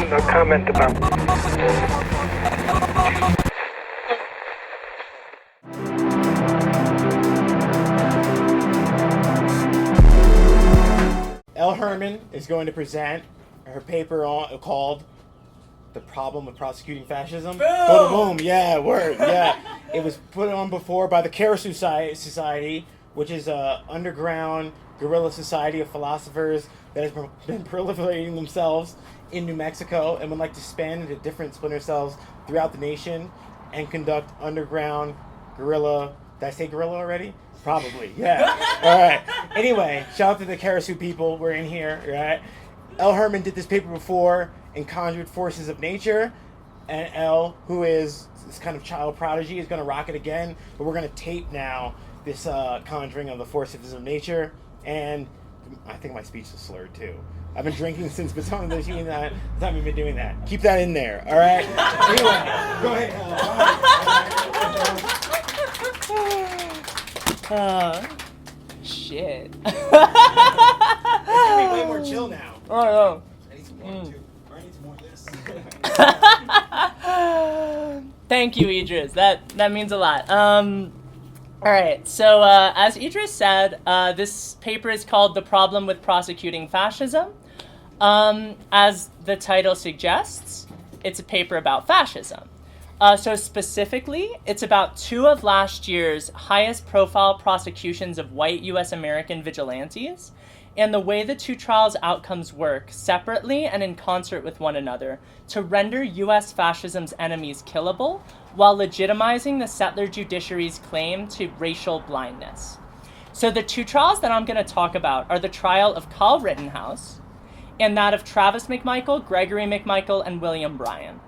No comment about. Elle Herman is going to present her paper called "The Problem with Prosecuting Fascism." Boom! Boom! Yeah, word. Yeah, it was put on before by the Carceral Society, which is a underground guerrilla society of philosophers that has been proliferating themselves in New Mexico and would like to expand into different splinter cells throughout the nation and conduct underground guerrilla. Did I say guerrilla already? Probably, yeah. All right. Anyway, shout out to the Carceral people. We're in here, right? Elle Herman did this paper before and conjured forces of nature. And Elle, who is this kind of child prodigy, is going to rock it again. But we're going to tape now this conjuring of the forces of nature. And I think my speech is slurred too. I've been drinking since Baton this evening. That time we've been doing that. Keep that in there, all right? Anyway, go ahead. Shit. It's gonna be way more chill now. Oh. I need some water too. Or I need some more of this. Thank you, Idris. That means a lot. All right. So as Idris said, this paper is called "The Problem with Prosecuting Fascism." As the title suggests, it's a paper about fascism. So specifically, it's about two of last year's highest profile prosecutions of white U.S. American vigilantes and the way the two trials' outcomes work separately and in concert with one another to render U.S. fascism's enemies killable while legitimizing the settler judiciary's claim to racial blindness. So the two trials that I'm going to talk about are the trial of Kyle Rittenhouse and that of Travis McMichael, Gregory McMichael, and William Bryan.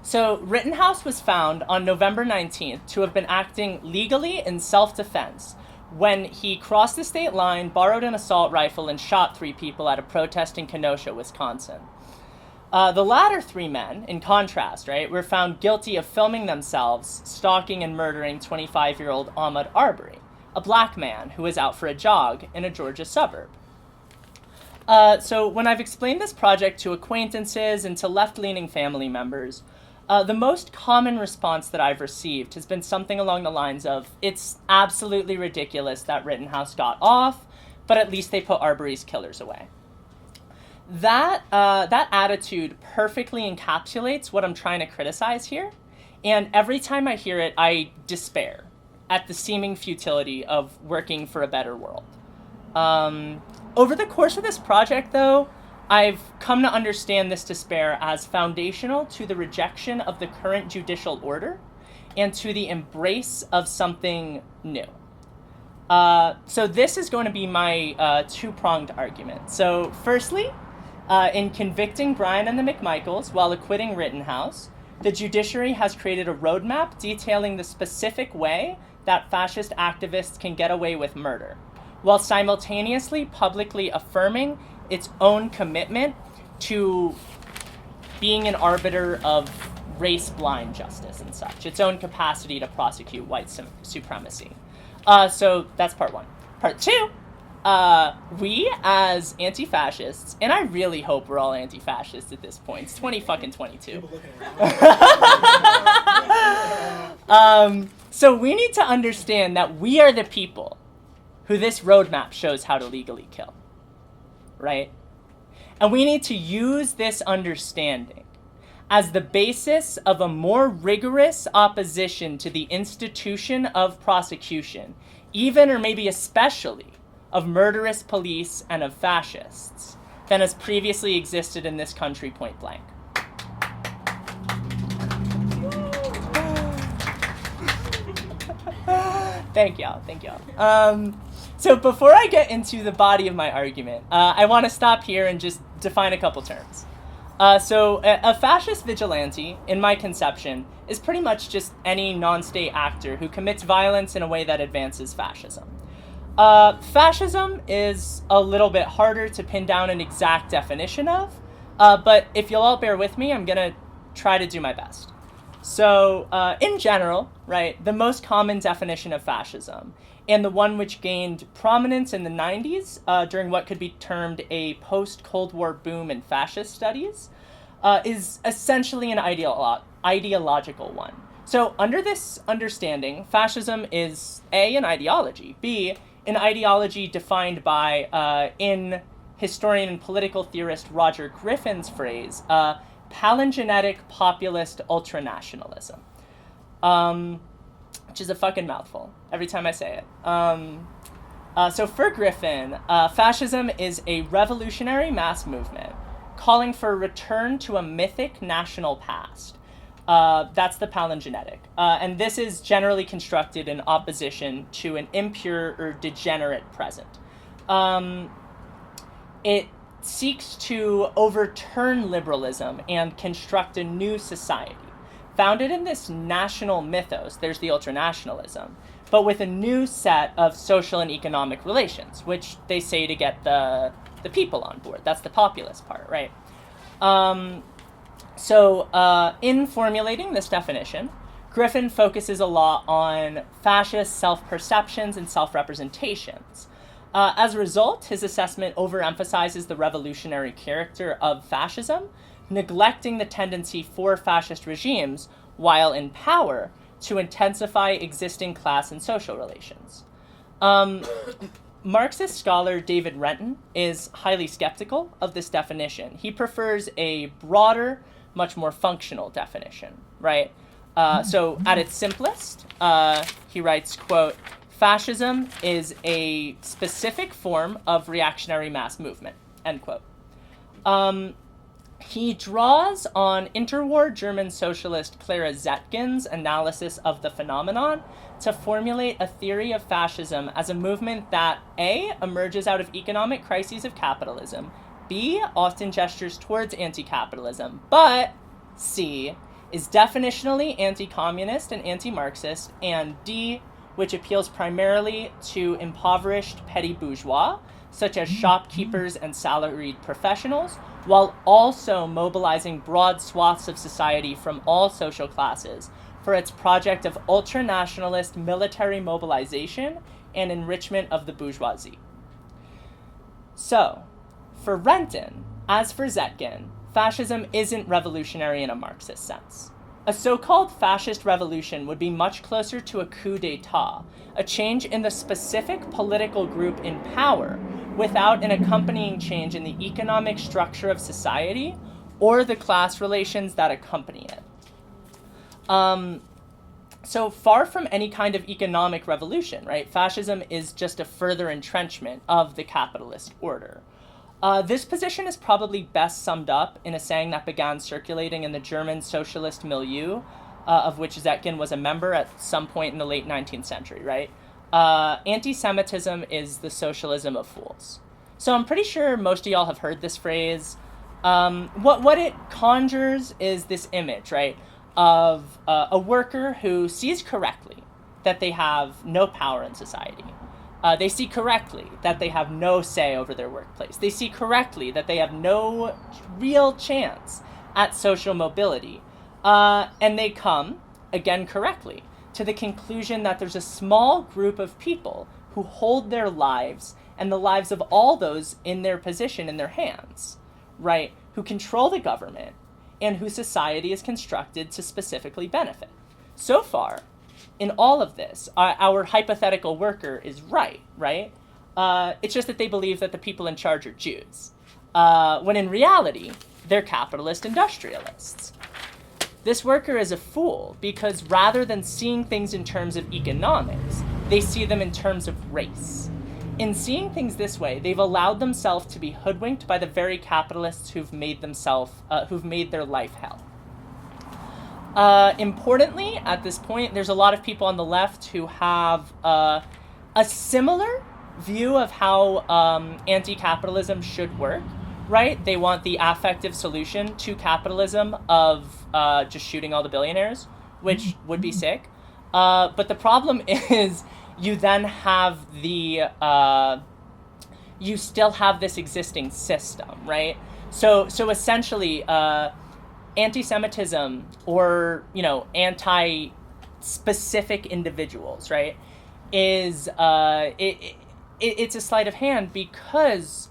So Rittenhouse was found on November 19th to have been acting legally in self-defense when he crossed the state line, borrowed an assault rifle, and shot 3 people at a protest in Kenosha, Wisconsin. The latter 3 men, in contrast, right, were found guilty of filming themselves stalking and murdering 25-year-old Ahmaud Arbery, a black man who was out for a jog in a Georgia suburb. So when I've explained this project to acquaintances and to left-leaning family members, the most common response that I've received has been something along the lines of, it's absolutely ridiculous that Rittenhouse got off, but at least they put Arbery's killers away. That attitude perfectly encapsulates what I'm trying to criticize here, and every time I hear it, I despair at the seeming futility of working for a better world. Over the course of this project, though, I've come to understand this despair as foundational to the rejection of the current judicial order and to the embrace of something new. So this is going to be my two-pronged argument. So firstly, in convicting Bryan and the McMichaels while acquitting Rittenhouse, the judiciary has created a roadmap detailing the specific way that fascist activists can get away with murder, while simultaneously publicly affirming its own commitment to being an arbiter of race-blind justice and such, its own capacity to prosecute white supremacy. So that's part 1. Part 2, we as anti-fascists, and I really hope we're all anti-fascists at this point, it's 2022. So we need to understand that we are the people who this roadmap shows how to legally kill, right? And we need to use this understanding as the basis of a more rigorous opposition to the institution of prosecution, even or maybe especially of murderous police and of fascists, than has previously existed in this country point blank. Thank y'all. So before I get into the body of my argument, I want to stop here and just define a couple terms. So a fascist vigilante, in my conception, is pretty much just any non-state actor who commits violence in a way that advances fascism. Fascism is a little bit harder to pin down an exact definition of, but if you'll all bear with me, I'm going to try to do my best. So in general, right, the most common definition of fascism and the one which gained prominence in the 90s during what could be termed a post-Cold War boom in fascist studies, is essentially an ideological one. So under this understanding, fascism is A, an ideology, B, an ideology defined by, in historian and political theorist Roger Griffin's phrase, palingenetic populist ultranationalism. Which is a fucking mouthful every time I say it. So for Griffin, fascism is a revolutionary mass movement calling for a return to a mythic national past. That's the palingenetic. And this is generally constructed in opposition to an impure or degenerate present. It seeks to overturn liberalism and construct a new society. Founded in this national mythos, there's the ultranationalism, but with a new set of social and economic relations, which they say to get the people on board. That's the populist part, right? So in formulating this definition, Griffin focuses a lot on fascist self-perceptions and self-representations. As a result, his assessment overemphasizes the revolutionary character of fascism, neglecting the tendency for fascist regimes, while in power, to intensify existing class and social relations. Marxist scholar David Renton is highly skeptical of this definition. He prefers a broader, much more functional definition, right? So at its simplest, he writes, quote, fascism is a specific form of reactionary mass movement, end quote. He draws on interwar German socialist Clara Zetkin's analysis of the phenomenon to formulate a theory of fascism as a movement that A, emerges out of economic crises of capitalism, B, often gestures towards anti-capitalism, but C, is definitionally anti-communist and anti-Marxist, and D, which appeals primarily to impoverished petty bourgeois, such as shopkeepers and salaried professionals, while also mobilizing broad swaths of society from all social classes for its project of ultranationalist military mobilization and enrichment of the bourgeoisie. So, for Renton, as for Zetkin, fascism isn't revolutionary in a Marxist sense. A so-called fascist revolution would be much closer to a coup d'etat, a change in the specific political group in power without an accompanying change in the economic structure of society or the class relations that accompany it. So far from any kind of economic revolution, right? Fascism is just a further entrenchment of the capitalist order. This position is probably best summed up in a saying that began circulating in the German socialist milieu, of which Zetkin was a member at some point in the late 19th century, right? Anti-Semitism is the socialism of fools. So I'm pretty sure most of y'all have heard this phrase. What it conjures is this image, right, of a worker who sees correctly that they have no power in society. They see correctly that they have no say over their workplace. They see correctly that they have no real chance at social mobility. And they come, again correctly, to the conclusion that there's a small group of people who hold their lives and the lives of all those in their position in their hands, right, who control the government and whose society is constructed to specifically benefit. So far, in all of this, our hypothetical worker is right? It's just that they believe that the people in charge are Jews, when in reality, they're capitalist industrialists. This worker is a fool because rather than seeing things in terms of economics, they see them in terms of race. In seeing things this way, they've allowed themselves to be hoodwinked by the very capitalists who've made their life hell. Importantly, at this point, there's a lot of people on the left who have a similar view of how anti-capitalism should work, right? They want the affective solution to capitalism of just shooting all the billionaires, which would be sick. But the problem is you then have you still have this existing system, right? So essentially, anti-Semitism or, anti-specific individuals, right, is it's a sleight of hand because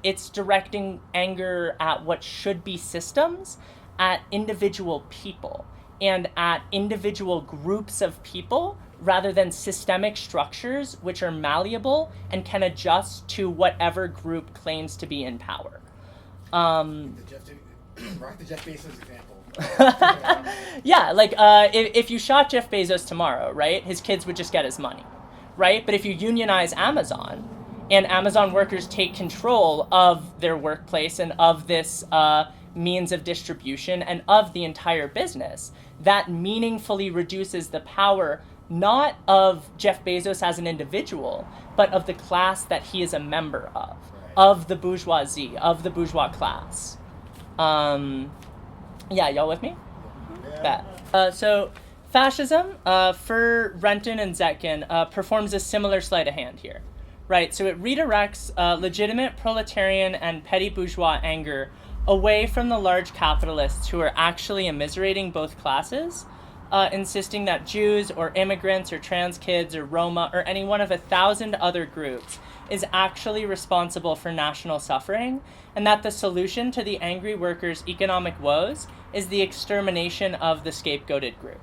it's directing anger at what should be systems, at individual people, and at individual groups of people, rather than systemic structures which are malleable and can adjust to whatever group claims to be in power. Rock the Jeff Bezos example. Yeah, like if you shot Jeff Bezos tomorrow, right, his kids would just get his money, right? But if you unionize Amazon and Amazon workers take control of their workplace and of this means of distribution and of the entire business, that meaningfully reduces the power not of Jeff Bezos as an individual, but of the class that he is a member of the bourgeoisie, of the bourgeois class. Yeah, y'all with me? Yeah. So fascism, for Renton and Zetkin, performs a similar sleight of hand here, right? So it redirects legitimate proletarian and petty bourgeois anger away from the large capitalists who are actually immiserating both classes, insisting that Jews or immigrants or trans kids or Roma or any one of 1,000 other groups is actually responsible for national suffering, and that the solution to the angry workers' economic woes is the extermination of the scapegoated group.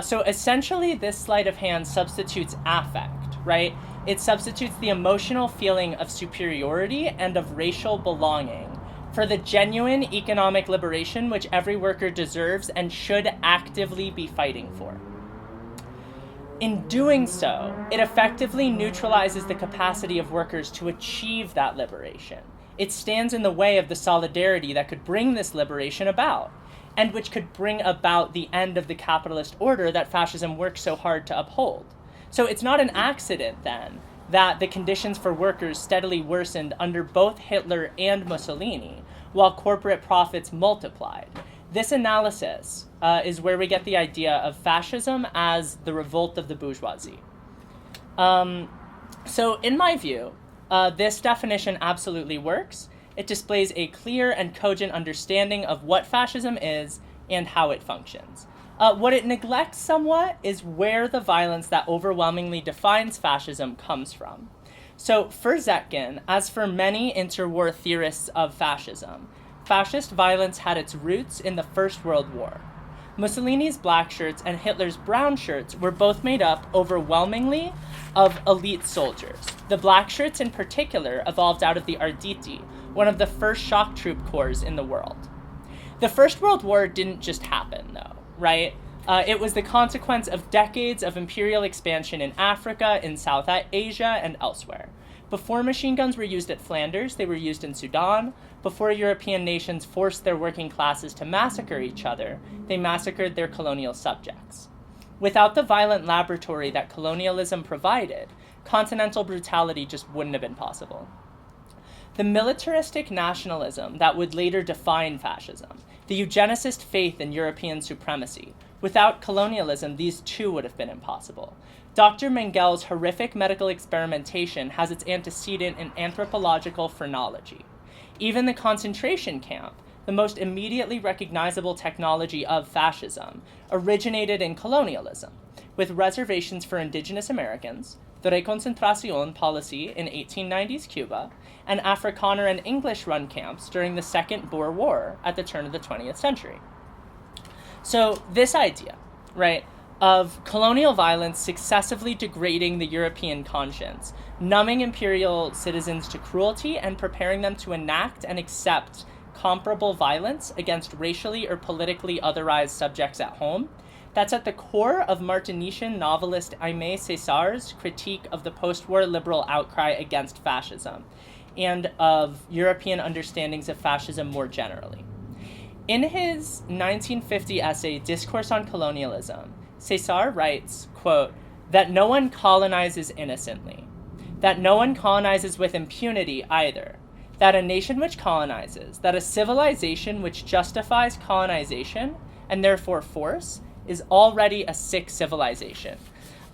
So essentially, this sleight of hand substitutes affect, right? It substitutes the emotional feeling of superiority and of racial belonging for the genuine economic liberation which every worker deserves and should actively be fighting for. In doing so, it effectively neutralizes the capacity of workers to achieve that liberation. It stands in the way of the solidarity that could bring this liberation about, and which could bring about the end of the capitalist order that fascism works so hard to uphold. So it's not an accident, then, that the conditions for workers steadily worsened under both Hitler and Mussolini, while corporate profits multiplied. This analysis is where we get the idea of fascism as the revolt of the bourgeoisie. So in my view, this definition absolutely works. It displays a clear and cogent understanding of what fascism is and how it functions. What it neglects somewhat is where the violence that overwhelmingly defines fascism comes from. So for Zetkin, as for many interwar theorists of fascism, fascist violence had its roots in the First World War. Mussolini's black shirts and Hitler's brown shirts were both made up overwhelmingly of elite soldiers. The black shirts in particular evolved out of the Arditi, one of the first shock troop corps in the world. The First World War didn't just happen, though, right? It was the consequence of decades of imperial expansion in Africa, in South Asia, and elsewhere. Before machine guns were used at Flanders, they were used in Sudan. Before European nations forced their working classes to massacre each other, they massacred their colonial subjects. Without the violent laboratory that colonialism provided, continental brutality just wouldn't have been possible. The militaristic nationalism that would later define fascism, the eugenicist faith in European supremacy, without colonialism, these too would have been impossible. Dr. Mengel's horrific medical experimentation has its antecedent in anthropological phrenology. Even the concentration camp, the most immediately recognizable technology of fascism, originated in colonialism, with reservations for indigenous Americans, the Reconcentración policy in 1890s Cuba, and Afrikaner and English-run camps during the Second Boer War at the turn of the 20th century. So this idea, right, of colonial violence successively degrading the European conscience, numbing imperial citizens to cruelty and preparing them to enact and accept comparable violence against racially or politically otherized subjects at home, that's at the core of Martinician novelist Aimé César's critique of the post-war liberal outcry against fascism and of European understandings of fascism more generally. In his 1950 essay, Discourse on Colonialism, César writes, quote, that no one colonizes innocently, that no one colonizes with impunity either, that a nation which colonizes, that a civilization which justifies colonization, and therefore force, is already a sick civilization,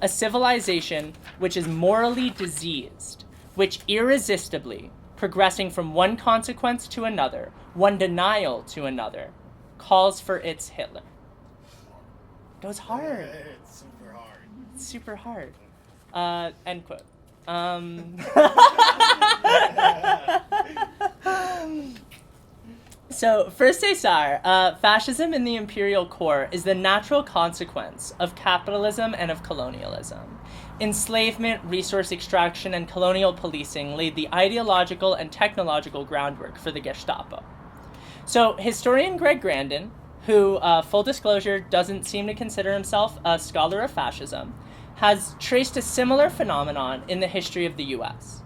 a civilization which is morally diseased, which irresistibly, progressing from one consequence to another, one denial to another, calls for its Hitler. Goes hard. It's super hard. It's super hard. End quote. So, for César, fascism in the imperial core is the natural consequence of capitalism and of colonialism. Enslavement, resource extraction, and colonial policing laid the ideological and technological groundwork for the Gestapo. So, historian Greg Grandin, who, full disclosure, doesn't seem to consider himself a scholar of fascism, has traced a similar phenomenon in the history of the US.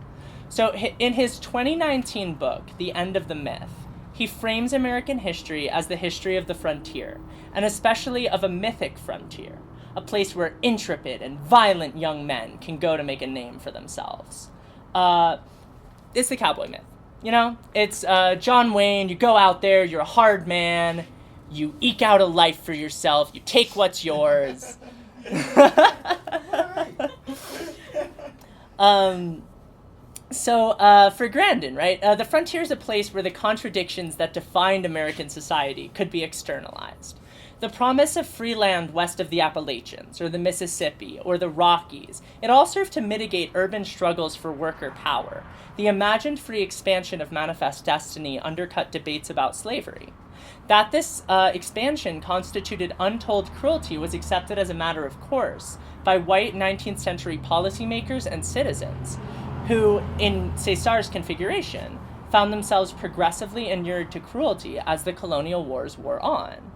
So, in his 2019 book, The End of the Myth, he frames American history as the history of the frontier, and especially of a mythic frontier, a place where intrepid and violent young men can go to make a name for themselves. It's the cowboy myth, you know? It's John Wayne, you go out there, you're a hard man, you eke out a life for yourself, you take what's yours. So for Grandin, right, the frontier is a place where the contradictions that defined American society could be externalized. The promise of free land west of the Appalachians, or the Mississippi, or the Rockies, it all served to mitigate urban struggles for worker power. The imagined free expansion of manifest destiny undercut debates about slavery. That this expansion constituted untold cruelty was accepted as a matter of course by white 19th century policymakers and citizens, who, in César's configuration, found themselves progressively inured to cruelty as the colonial wars wore on.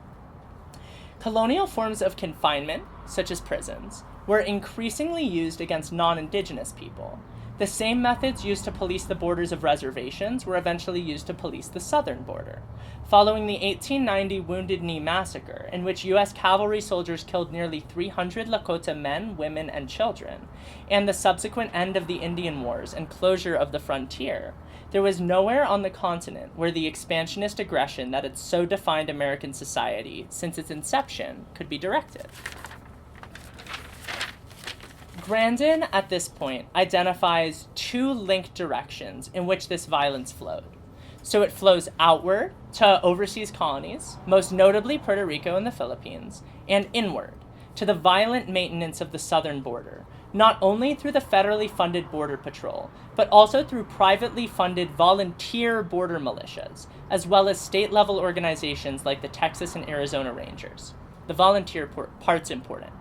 Colonial forms of confinement, such as prisons, were increasingly used against non-indigenous people. The same methods used to police the borders of reservations were eventually used to police the southern border. Following the 1890 Wounded Knee Massacre, in which U.S. cavalry soldiers killed nearly 300 Lakota men, women, and children, and the subsequent end of the Indian Wars and closure of the frontier, there was nowhere on the continent where the expansionist aggression that had so defined American society since its inception could be directed. Grandin, at this point, identifies two linked directions in which this violence flowed. So it flows outward to overseas colonies, most notably Puerto Rico and the Philippines, and inward to the violent maintenance of the southern border, not only through the federally funded Border Patrol, but also through privately funded volunteer border militias, as well as state-level organizations like the Texas and Arizona Rangers. The volunteer part's important.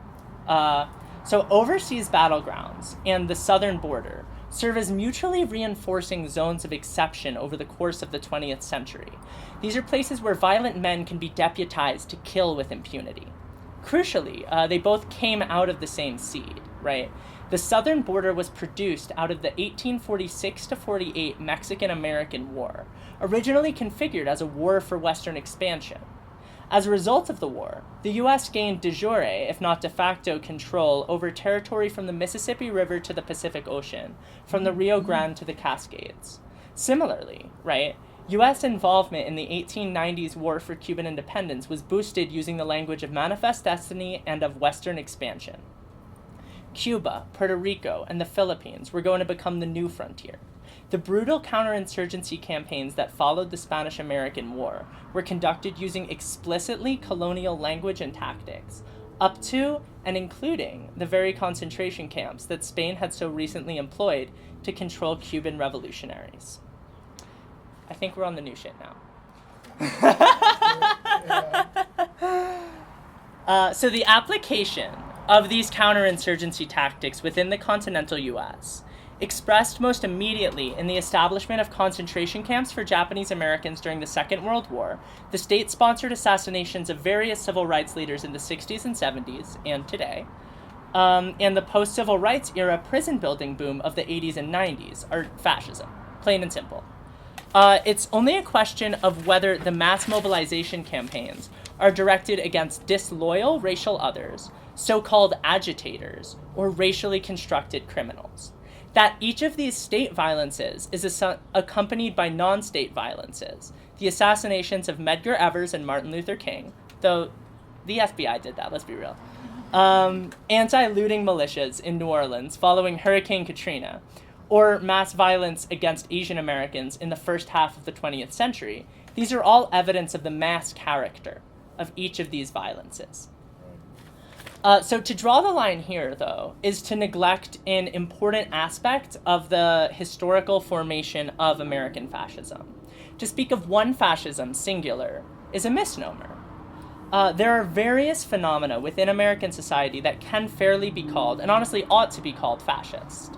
So overseas battlegrounds and the southern border serve as mutually reinforcing zones of exception over the course of the 20th century. These are places where violent men can be deputized to kill with impunity. Crucially, they both came out of the same seed, right? The southern border was produced out of the 1846-48 Mexican-American War, originally configured as a war for Western expansion. As a result of the war, the U.S. gained de jure, if not de facto, control over territory from the Mississippi River to the Pacific Ocean, from the Rio Grande to the Cascades. Similarly, right, U.S. involvement in the 1890s war for Cuban independence was boosted using the language of manifest destiny and of Western expansion. Cuba, Puerto Rico, and the Philippines were going to become the new frontier. The brutal counterinsurgency campaigns that followed the Spanish-American War were conducted using explicitly colonial language and tactics, up to and including the very concentration camps that Spain had so recently employed to control Cuban revolutionaries. I think we're on the new shit now. So the application of these counterinsurgency tactics within the continental U.S. expressed most immediately in the establishment of concentration camps for Japanese Americans during the Second World War, the state-sponsored assassinations of various civil rights leaders in the 60s and 70s, and today, and the post-civil rights era prison-building boom of the 80s and 90s, are fascism, plain and simple. It's only a question of whether the mass mobilization campaigns are directed against disloyal racial others, so-called agitators, or racially constructed criminals. That each of these state violences is accompanied by non-state violences, the assassinations of Medgar Evers and Martin Luther King, though the FBI did that, let's be real, anti-looting militias in New Orleans following Hurricane Katrina, or mass violence against Asian Americans in the first half of the 20th century. These are all evidence of the mass character of each of these violences. So to draw the line here, though, is to neglect an important aspect of the historical formation of American fascism. To speak of one fascism, singular, is a misnomer. There are various phenomena within American society that can fairly be called, and honestly ought to be called, fascist.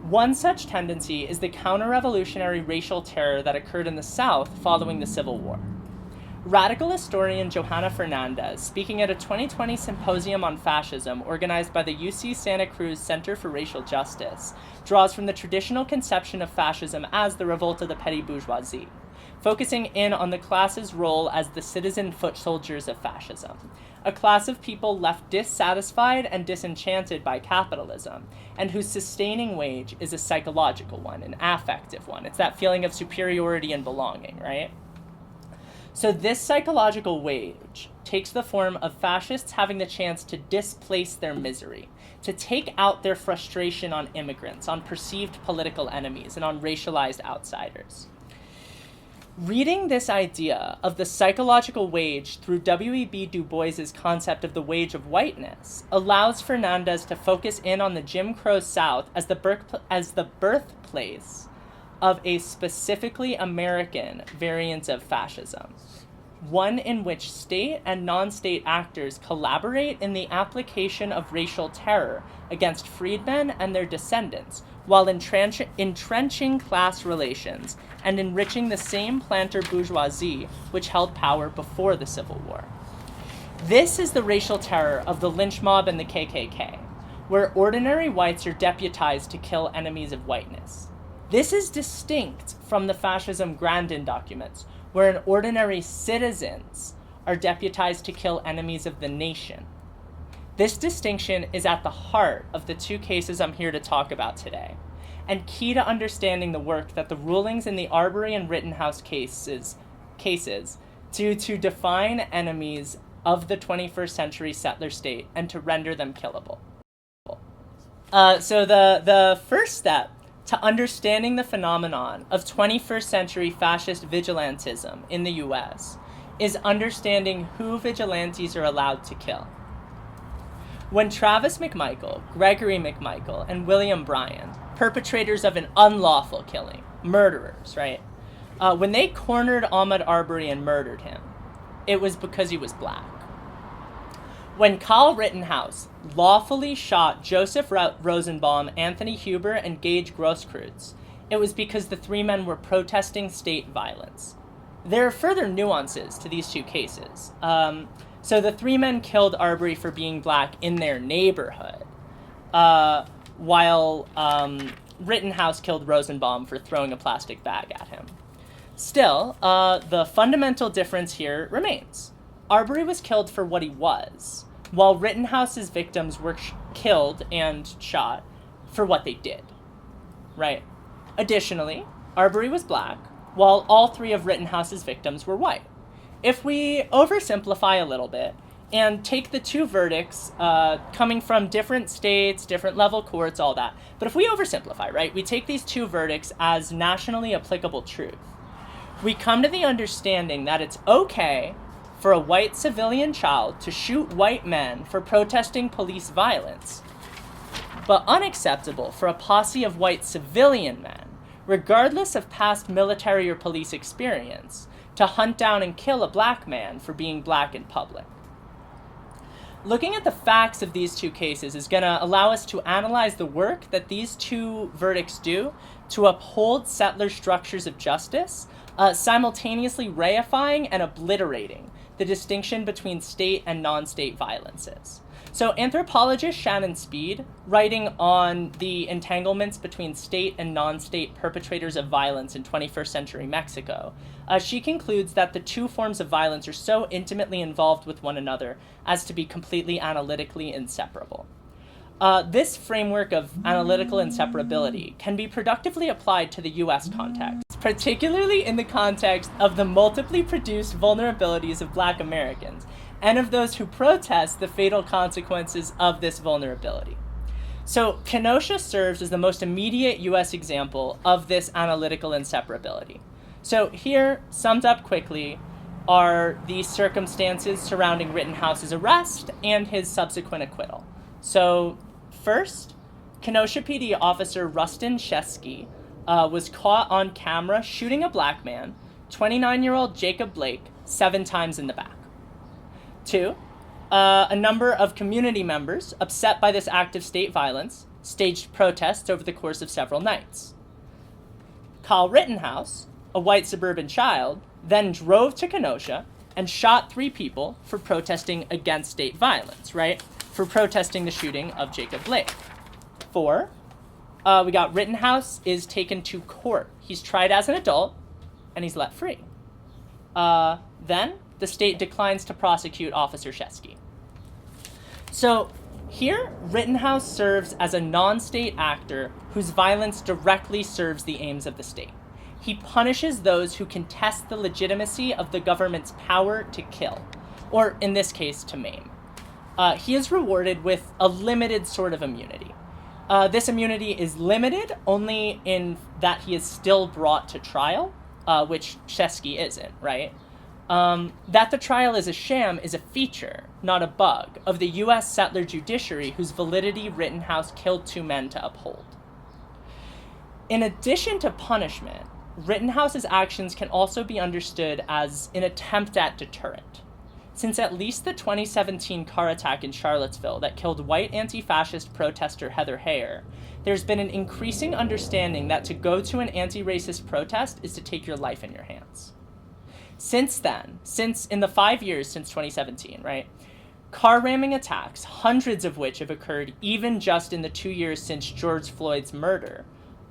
One such tendency is the counter-revolutionary racial terror that occurred in the South following the Civil War. Radical historian Johanna Fernandez, speaking at a 2020 symposium on fascism organized by the UC Santa Cruz Center for Racial Justice, draws from the traditional conception of fascism as the revolt of the petty bourgeoisie, focusing in on the class's role as the citizen foot soldiers of fascism, a class of people left dissatisfied and disenchanted by capitalism, and whose sustaining wage is a psychological one, an affective one. It's that feeling of superiority and belonging, right? So this psychological wage takes the form of fascists having the chance to displace their misery, to take out their frustration on immigrants, on perceived political enemies, and on racialized outsiders. Reading this idea of the psychological wage through W.E.B. Du Bois's concept of the wage of whiteness allows Fernandez to focus in on the Jim Crow South as the birthplace of a specifically American variant of fascism, one in which state and non-state actors collaborate in the application of racial terror against freedmen and their descendants, while entrenching class relations and enriching the same planter bourgeoisie which held power before the Civil War. This is the racial terror of the lynch mob and the KKK, where ordinary whites are deputized to kill enemies of whiteness. This is distinct from the fascism Grandin documents, where ordinary citizens are deputized to kill enemies of the nation. This distinction is at the heart of the two cases I'm here to talk about today, and key to understanding the work that the rulings in the Arbery and Rittenhouse cases do to define enemies of the 21st century settler state and to render them killable. So the first step to understanding the phenomenon of 21st century fascist vigilantism in the US is understanding who vigilantes are allowed to kill. When Travis McMichael, Gregory McMichael, and William Bryan, perpetrators of an unlawful killing, murderers, right? When they cornered Ahmaud Arbery and murdered him, it was because he was black. When Kyle Rittenhouse lawfully shot Joseph Rosenbaum, Anthony Huber, and Gaige Grosskreutz, it was because the three men were protesting state violence. There are further nuances to these two cases. So the three men killed Arbery for being black in their neighborhood, while Rittenhouse killed Rosenbaum for throwing a plastic bag at him. Still, the fundamental difference here remains. Arbery was killed for what he was, while Rittenhouse's victims were killed and shot for what they did, right? Additionally, Arbery was black, while all three of Rittenhouse's victims were white. If we oversimplify a little bit and take the two verdicts coming from different states, different level courts, all that, but if we oversimplify, right, we take these two verdicts as nationally applicable truth, we come to the understanding that it's okay for a white civilian child to shoot white men for protesting police violence, but unacceptable for a posse of white civilian men, regardless of past military or police experience, to hunt down and kill a black man for being black in public. Looking at the facts of these two cases is going to allow us to analyze the work that these two verdicts do to uphold settler structures of justice, simultaneously reifying and obliterating the distinction between state and non-state violences. So anthropologist Shannon Speed, writing on the entanglements between state and non-state perpetrators of violence in 21st century Mexico, she concludes that the two forms of violence are so intimately involved with one another as to be completely analytically inseparable. This framework of analytical inseparability can be productively applied to the US context, particularly in the context of the multiply produced vulnerabilities of Black Americans and of those who protest the fatal consequences of this vulnerability. So Kenosha serves as the most immediate US example of this analytical inseparability. So here, summed up quickly, are the circumstances surrounding Rittenhouse's arrest and his subsequent acquittal. So first, Kenosha PD officer Rustin Shesky was caught on camera shooting a black man, 29-year-old Jacob Blake, 7 times in the back. 2, a number of community members, upset by this act of state violence, staged protests over the course of several nights. Kyle Rittenhouse, a white suburban child, then drove to Kenosha and shot 3 people for protesting against state violence, right? For protesting the shooting of Jacob Blake. 4, we got Rittenhouse is taken to court. He's tried as an adult, and he's let free. Then, the state declines to prosecute Officer Shesky. So, here, Rittenhouse serves as a non-state actor whose violence directly serves the aims of the state. He punishes those who contest the legitimacy of the government's power to kill, or in this case, to maim. He is rewarded with a limited sort of immunity. This immunity is limited only in that he is still brought to trial, which Shesky isn't, right? That the trial is a sham is a feature, not a bug, of the U.S. settler judiciary whose validity Rittenhouse killed 2 men to uphold. In addition to punishment, Rittenhouse's actions can also be understood as an attempt at deterrent. Since at least the 2017 car attack in Charlottesville that killed white anti-fascist protester Heather Heyer, there's been an increasing understanding that to go to an anti-racist protest is to take your life in your hands. Since then, in the 5 years since 2017, right, car ramming attacks, hundreds of which have occurred even just in the 2 years since George Floyd's murder,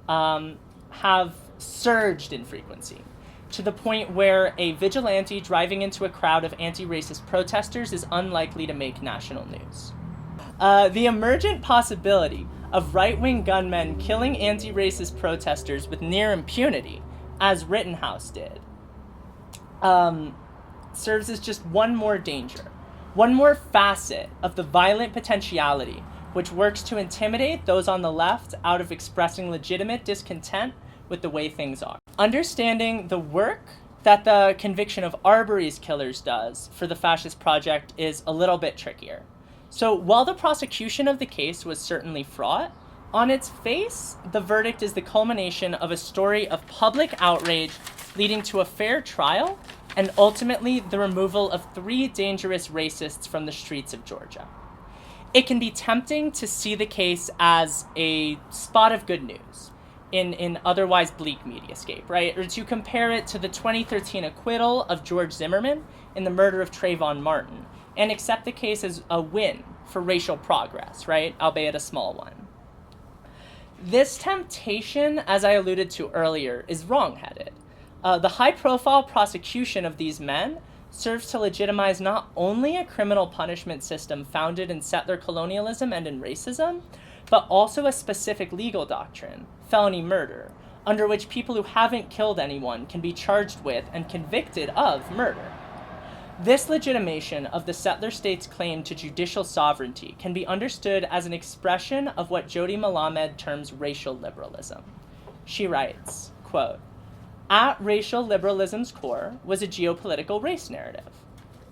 have surged in frequency, to the point where a vigilante driving into a crowd of anti-racist protesters is unlikely to make national news. The emergent possibility of right-wing gunmen killing anti-racist protesters with near impunity, as Rittenhouse did, serves as just one more danger, one more facet of the violent potentiality which works to intimidate those on the left out of expressing legitimate discontent with the way things are. Understanding the work that the conviction of Arbery's killers does for the fascist project is a little bit trickier. So while the prosecution of the case was certainly fraught, on its face, the verdict is the culmination of a story of public outrage leading to a fair trial and ultimately the removal of 3 dangerous racists from the streets of Georgia. It can be tempting to see the case as a spot of good news in otherwise bleak mediascape, right? Or to compare it to the 2013 acquittal of George Zimmerman in the murder of Trayvon Martin, and accept the case as a win for racial progress, right? Albeit a small one. This temptation, as I alluded to earlier, is wrong-headed. The high-profile prosecution of these men serves to legitimize not only a criminal punishment system founded in settler colonialism and in racism, but also a specific legal doctrine, felony murder, under which people who haven't killed anyone can be charged with and convicted of murder. This legitimation of the settler state's claim to judicial sovereignty can be understood as an expression of what Jody Malamed terms racial liberalism. She writes, quote, "At racial liberalism's core was a geopolitical race narrative.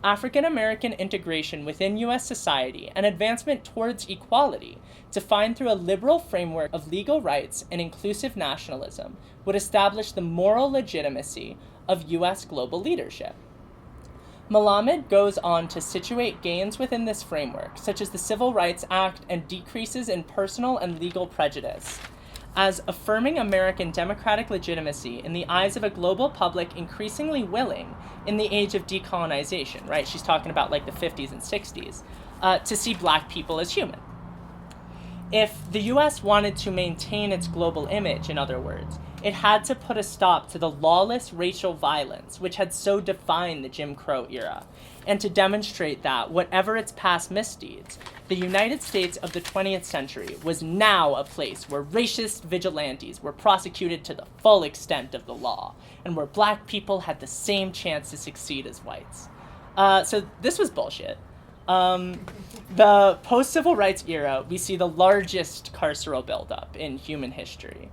African American integration within U.S. society and advancement towards equality, defined through a liberal framework of legal rights and inclusive nationalism, would establish the moral legitimacy of U.S. global leadership." Malamed goes on to situate gains within this framework, such as the Civil Rights Act and decreases in personal and legal prejudice, as affirming American democratic legitimacy in the eyes of a global public increasingly willing, in the age of decolonization, right? She's talking about like the 50s and 60s, to see black people as human. If the US wanted to maintain its global image, in other words, it had to put a stop to the lawless racial violence which had so defined the Jim Crow era, and to demonstrate that, whatever its past misdeeds, the United States of the 20th century was now a place where racist vigilantes were prosecuted to the full extent of the law, and where black people had the same chance to succeed as whites. So this was bullshit. The post-civil rights era, we see the largest carceral buildup in human history.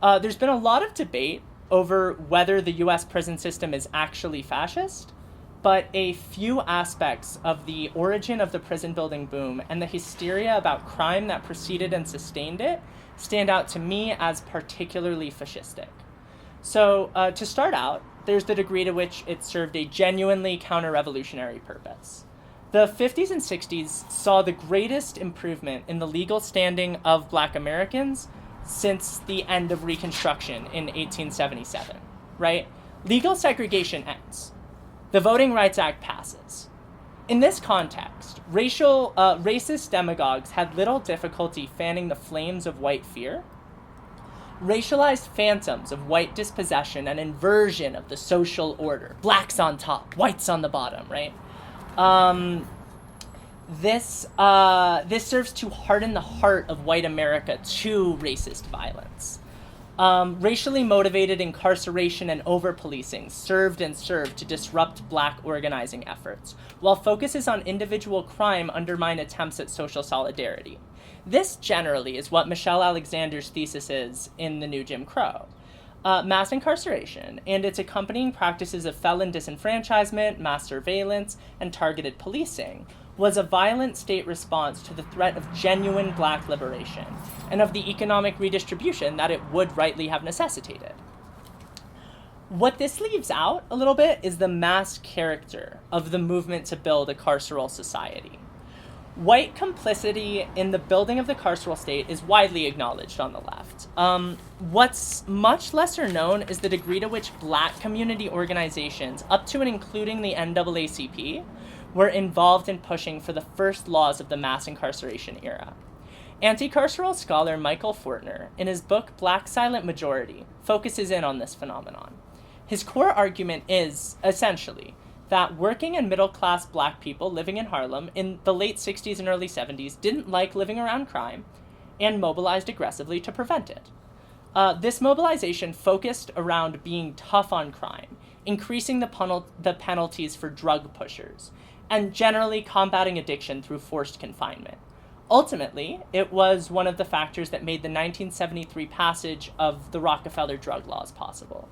There's been a lot of debate over whether the US prison system is actually fascist. but a few aspects of the origin of the prison building boom and the hysteria about crime that preceded and sustained it stand out to me as particularly fascistic. So to start out, there's the degree to which it served a genuinely counter-revolutionary purpose. The 50s and 60s saw the greatest improvement in the legal standing of Black Americans since the end of Reconstruction in 1877, right? Legal segregation ends. The Voting Rights Act passes. In this context, racist demagogues had little difficulty fanning the flames of white fear. Racialized phantoms of white dispossession and inversion of the social order. Blacks on top, whites on the bottom, right? This serves to harden the heart of white America to racist violence. Racially motivated incarceration and over-policing served to disrupt Black organizing efforts, while focuses on individual crime undermine attempts at social solidarity. This generally is what Michelle Alexander's thesis is in The New Jim Crow. Mass incarceration and its accompanying practices of felon disenfranchisement, mass surveillance, and targeted policing was a violent state response to the threat of genuine Black liberation and of the economic redistribution that it would rightly have necessitated. What this leaves out a little bit is the mass character of the movement to build a carceral society. White complicity in the building of the carceral state is widely acknowledged on the left. What's much lesser known is the degree to which Black community organizations, up to and including the NAACP, were involved in pushing for the first laws of the mass incarceration era. Anti-carceral scholar Michael Fortner, in his book Black Silent Majority, focuses in on this phenomenon. His core argument is, essentially, that working and middle-class Black people living in Harlem in the late 60s and early 70s didn't like living around crime and mobilized aggressively to prevent it. This mobilization focused around being tough on crime, increasing the penalties for drug pushers, and generally combating addiction through forced confinement. Ultimately, it was one of the factors that made the 1973 passage of the Rockefeller drug laws possible.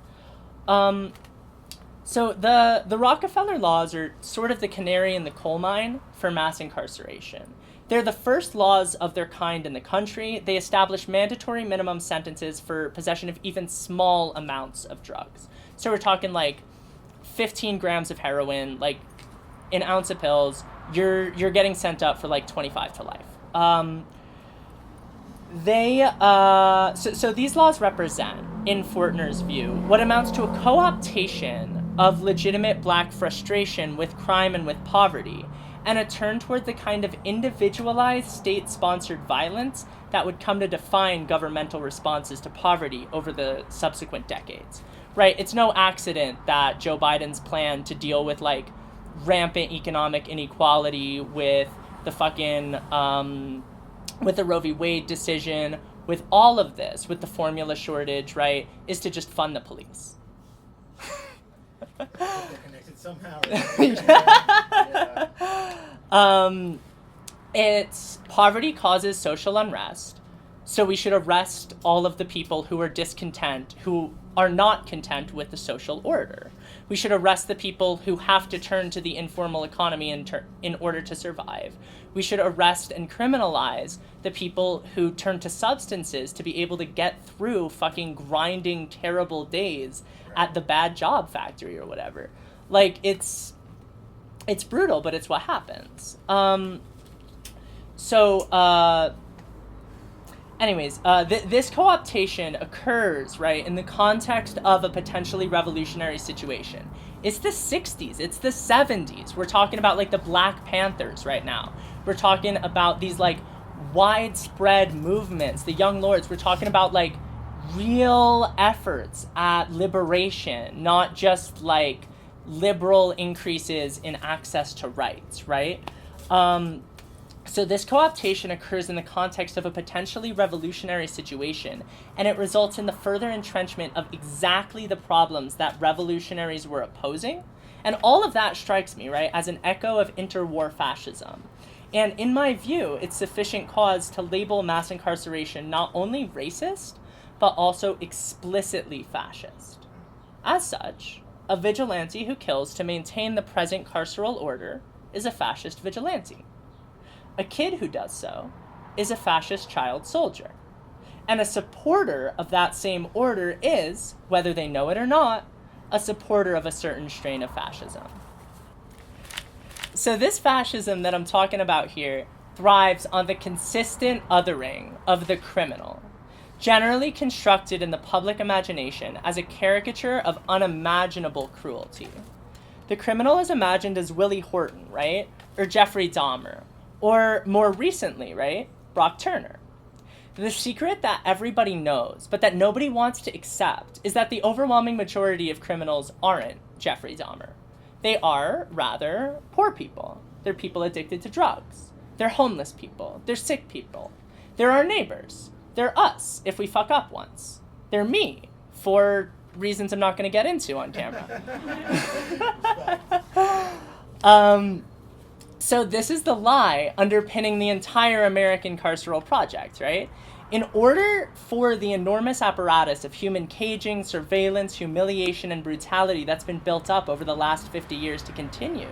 So the Rockefeller laws are sort of the canary in the coal mine for mass incarceration. They're the first laws of their kind in the country. They establish mandatory minimum sentences for possession of even small amounts of drugs. So we're talking like 15 grams of heroin, like an ounce of pills, you're getting sent up for like 25 to life. So these laws represent, in Fortner's view, what amounts to a co-optation of legitimate Black frustration with crime and with poverty, and a turn toward the kind of individualized state-sponsored violence that would come to define governmental responses to poverty over the subsequent decades. Right? It's no accident that Joe Biden's plan to deal with like rampant economic inequality with the fucking with the Roe v. Wade decision, with all of this, with the formula shortage, right, is to just fund the police. They're connected somehow. It's poverty causes social unrest, so we should arrest all of the people who are discontent, who are not content with the social order. We should arrest the people who have to turn to the informal economy in order to survive. We should arrest and criminalize the people who turn to substances to be able to get through fucking grinding terrible days at the bad job factory or whatever. Like, it's brutal, but it's what happens. This co-optation occurs, right, in the context of a potentially revolutionary situation. It's the 60s, it's the 70s. We're talking about, like, the Black Panthers right now. We're talking about these, like, widespread movements, the Young Lords. We're talking about, like, real efforts at liberation, not just, like, liberal increases in access to rights, right? So this co-optation occurs in the context of a potentially revolutionary situation, and it results in the further entrenchment of exactly the problems that revolutionaries were opposing. And all of that strikes me, right, as an echo of interwar fascism. And in my view, it's sufficient cause to label mass incarceration not only racist, but also explicitly fascist. As such, a vigilante who kills to maintain the present carceral order is a fascist vigilante. A kid who does so is a fascist child soldier. And a supporter of that same order is, whether they know it or not, a supporter of a certain strain of fascism. So this fascism that I'm talking about here thrives on the consistent othering of the criminal, generally constructed in the public imagination as a caricature of unimaginable cruelty. The criminal is imagined as Willie Horton, right? Or Jeffrey Dahmer. Or more recently, right? Brock Turner. The secret that everybody knows, but that nobody wants to accept, is that the overwhelming majority of criminals aren't Jeffrey Dahmer. They are, rather, poor people. They're people addicted to drugs. They're homeless people. They're sick people. They're our neighbors. They're us, if we fuck up once. They're me, for reasons I'm not going to get into on camera. So this is the lie underpinning the entire American carceral project, right? In order for the enormous apparatus of human caging, surveillance, humiliation, and brutality that's been built up over the last 50 years to continue,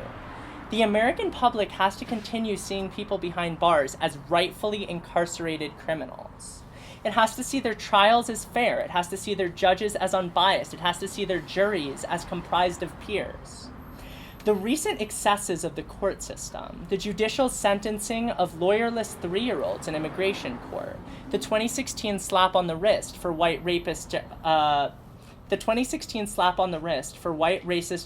the American public has to continue seeing people behind bars as rightfully incarcerated criminals. It has to see their trials as fair. It has to see their judges as unbiased. It has to see their juries as comprised of peers. The recent excesses of the court system, the judicial sentencing of lawyerless 3-year-olds in immigration court, the 2016 slap on the wrist for white racist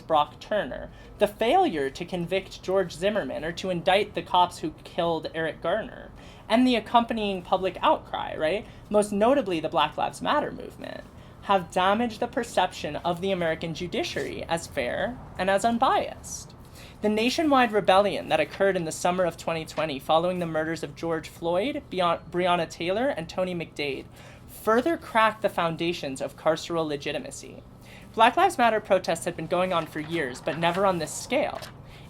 Brock Turner, the failure to convict George Zimmerman or to indict the cops who killed Eric Garner, and the accompanying public outcry, right? Most notably the Black Lives Matter movement, have damaged the perception of the American judiciary as fair and as unbiased. The nationwide rebellion that occurred in the summer of 2020 following the murders of George Floyd, Breonna Taylor, and Tony McDade further cracked the foundations of carceral legitimacy. Black Lives Matter protests had been going on for years, but never on this scale.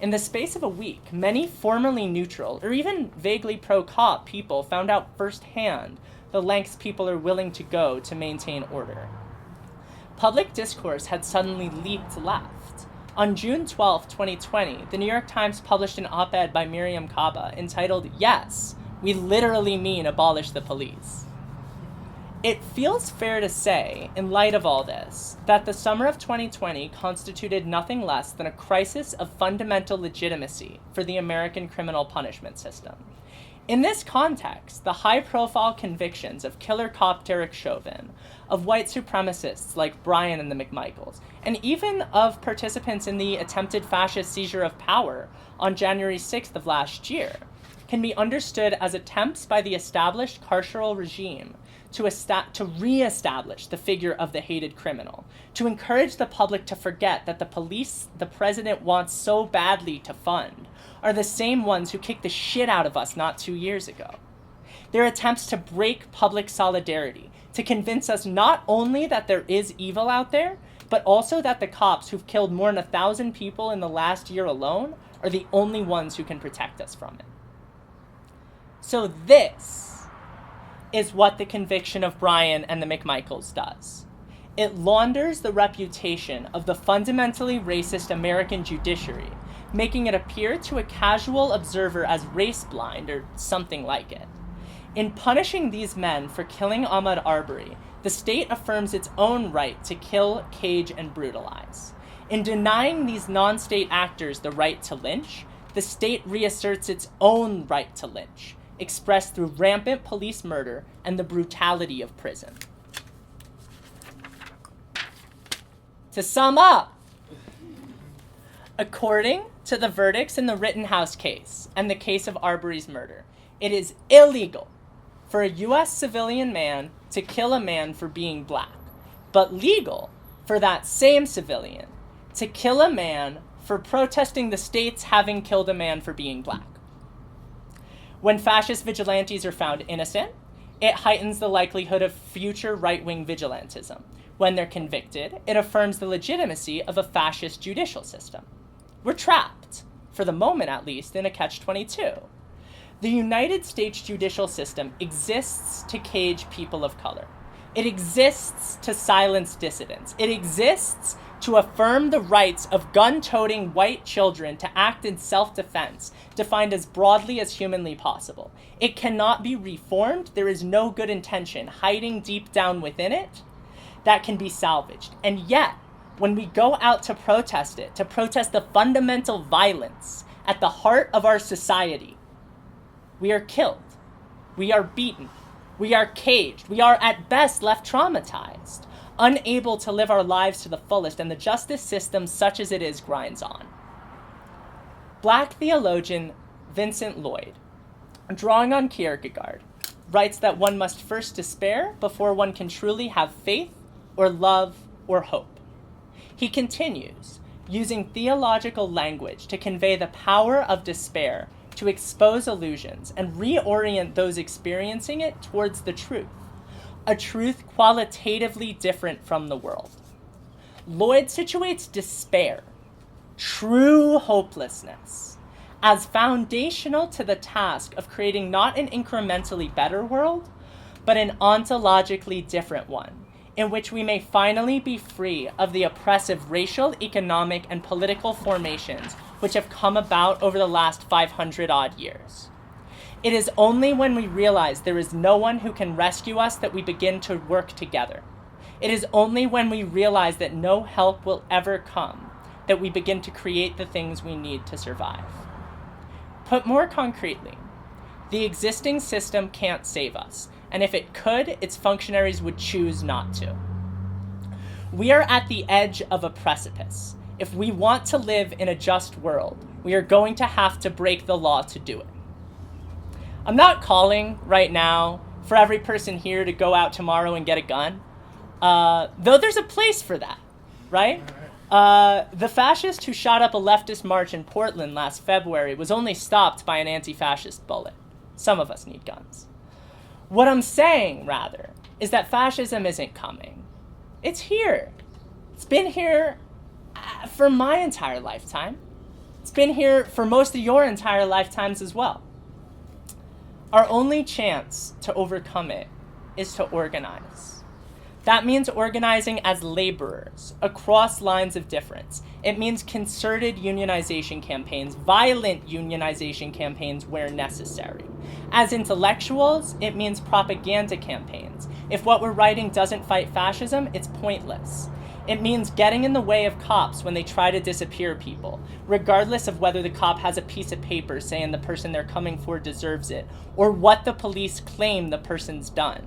In the space of a week, many formerly neutral or even vaguely pro-cop people found out firsthand the lengths people are willing to go to maintain order. Public discourse had suddenly leaped left. On June 12, 2020, the New York Times published an op-ed by Miriam Kaba entitled, "Yes, we literally mean abolish the police." It feels fair to say, in light of all this, that the summer of 2020 constituted nothing less than a crisis of fundamental legitimacy for the American criminal punishment system. In this context, the high-profile convictions of killer cop Derek Chauvin, of white supremacists like Bryan and the McMichaels, and even of participants in the attempted fascist seizure of power on January 6th of last year, can be understood as attempts by the established carceral regime to re-establish the figure of the hated criminal, to encourage the public to forget that the police the president wants so badly to fund are the same ones who kicked the shit out of us not 2 years ago. Their attempts to break public solidarity, to convince us not only that there is evil out there, but also that the cops who've killed more than 1,000 people in the last year alone are the only ones who can protect us from it. So this is what the conviction of Bryan and the McMichaels does. It launders the reputation of the fundamentally racist American judiciary, making it appear to a casual observer as race-blind or something like it. In punishing these men for killing Ahmaud Arbery, the state affirms its own right to kill, cage, and brutalize. In denying these non-state actors the right to lynch, the state reasserts its own right to lynch, expressed through rampant police murder and the brutality of prison. To sum up, according to the verdicts in the Rittenhouse case and the case of Arbery's murder, it is illegal for a U.S. civilian man to kill a man for being black, but legal for that same civilian to kill a man for protesting the states having killed a man for being black. When fascist vigilantes are found innocent, it heightens the likelihood of future right-wing vigilantism. When they're convicted, it affirms the legitimacy of a fascist judicial system. We're trapped, for the moment at least, in a catch-22. The United States judicial system exists to cage people of color. It exists to silence dissidents. It exists to affirm the rights of gun-toting white children to act in self-defense, defined as broadly as humanly possible. It cannot be reformed. There is no good intention hiding deep down within it that can be salvaged. And yet, when we go out to protest it, to protest the fundamental violence at the heart of our society, we are killed. We are beaten. We are caged. We are at best left traumatized, unable to live our lives to the fullest, and the justice system, such as it is, grinds on. Black theologian Vincent Lloyd, drawing on Kierkegaard, writes that one must first despair before one can truly have faith or love or hope. He continues, using theological language to convey the power of despair, to expose illusions and reorient those experiencing it towards the truth, a truth qualitatively different from the world. Lloyd situates despair, true hopelessness, as foundational to the task of creating not an incrementally better world, but an ontologically different one, in which we may finally be free of the oppressive racial, economic, and political formations which have come about over the last 500-odd years. It is only when we realize there is no one who can rescue us that we begin to work together. It is only when we realize that no help will ever come that we begin to create the things we need to survive. Put more concretely, the existing system can't save us, and if it could, its functionaries would choose not to. We are at the edge of a precipice. If we want to live in a just world, we are going to have to break the law to do it. I'm not calling right now for every person here to go out tomorrow and get a gun, though there's a place for that, right? The fascist who shot up a leftist march in Portland last February was only stopped by an anti-fascist bullet. Some of us need guns. What I'm saying, rather, is that fascism isn't coming. It's here. It's been here for my entire lifetime. It's been here for most of your entire lifetimes as well. Our only chance to overcome it is to organize. That means organizing as laborers across lines of difference. It means concerted unionization campaigns, violent unionization campaigns where necessary. As intellectuals, it means propaganda campaigns. If what we're writing doesn't fight fascism, it's pointless. It means getting in the way of cops when they try to disappear people, regardless of whether the cop has a piece of paper saying the person they're coming for deserves it, or what the police claim the person's done.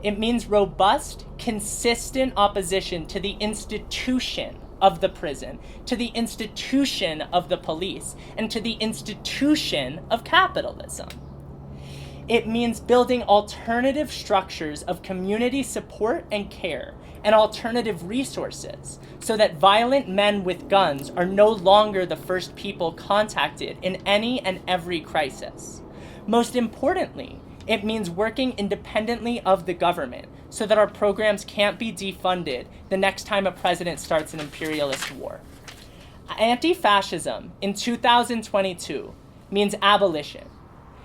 It means robust, consistent opposition to the institution of the prison, to the institution of the police, and to the institution of capitalism. It means building alternative structures of community support and care, and alternative resources, so that violent men with guns are no longer the first people contacted in any and every crisis. Most importantly, it means working independently of the government so that our programs can't be defunded the next time a president starts an imperialist war. Anti-fascism in 2022 means abolition,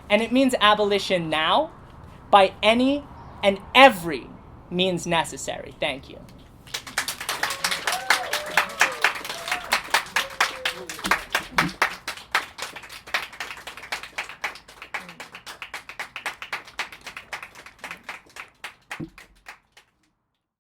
and it means abolition now by any and every means necessary. Thank you.